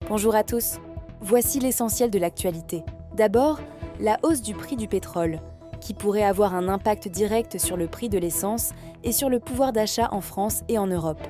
Bonjour à tous. Voici l'essentiel de l'actualité. D'abord, la hausse du prix du pétrole, qui pourrait avoir un impact direct sur le prix de l'essence et sur le pouvoir d'achat en France et en Europe.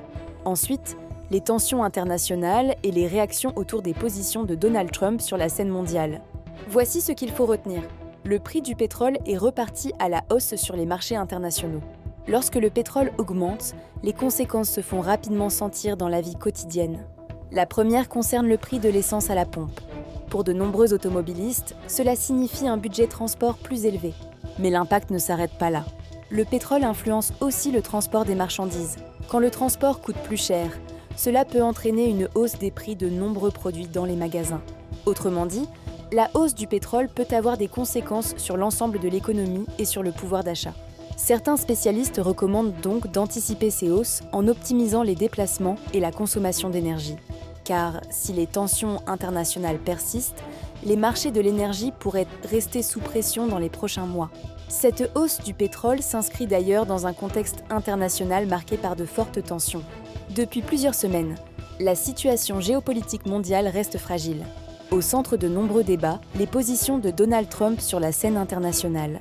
Ensuite, les tensions internationales et les réactions autour des positions de Donald Trump sur la scène mondiale. Voici ce qu'il faut retenir. Le prix du pétrole est reparti à la hausse sur les marchés internationaux. Lorsque le pétrole augmente, les conséquences se font rapidement sentir dans la vie quotidienne. La première concerne le prix de l'essence à la pompe. Pour de nombreux automobilistes, cela signifie un budget transport plus élevé. Mais l'impact ne s'arrête pas là. Le pétrole influence aussi le transport des marchandises. Quand le transport coûte plus cher, cela peut entraîner une hausse des prix de nombreux produits dans les magasins. Autrement dit, la hausse du pétrole peut avoir des conséquences sur l'ensemble de l'économie et sur le pouvoir d'achat. Certains spécialistes recommandent donc d'anticiper ces hausses en optimisant les déplacements et la consommation d'énergie. Car si les tensions internationales persistent, les marchés de l'énergie pourraient rester sous pression dans les prochains mois. Cette hausse du pétrole s'inscrit d'ailleurs dans un contexte international marqué par de fortes tensions. Depuis plusieurs semaines, la situation géopolitique mondiale reste fragile. Au centre de nombreux débats, les positions de Donald Trump sur la scène internationale.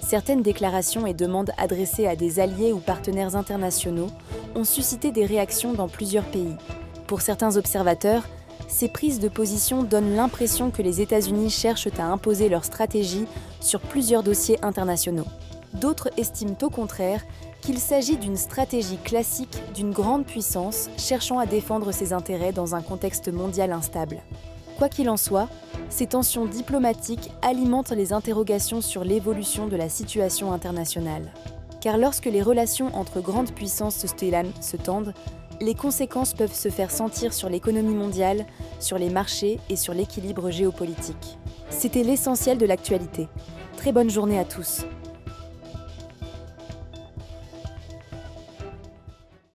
Certaines déclarations et demandes adressées à des alliés ou partenaires internationaux ont suscité des réactions dans plusieurs pays. Pour certains observateurs, ces prises de position donnent l'impression que les États-Unis cherchent à imposer leur stratégie sur plusieurs dossiers internationaux. D'autres estiment au contraire qu'il s'agit d'une stratégie classique d'une grande puissance cherchant à défendre ses intérêts dans un contexte mondial instable. Quoi qu'il en soit, ces tensions diplomatiques alimentent les interrogations sur l'évolution de la situation internationale. Car lorsque les relations entre grandes puissances se tendent, les conséquences peuvent se faire sentir sur l'économie mondiale, sur les marchés et sur l'équilibre géopolitique. C'était l'essentiel de l'actualité. Très bonne journée à tous.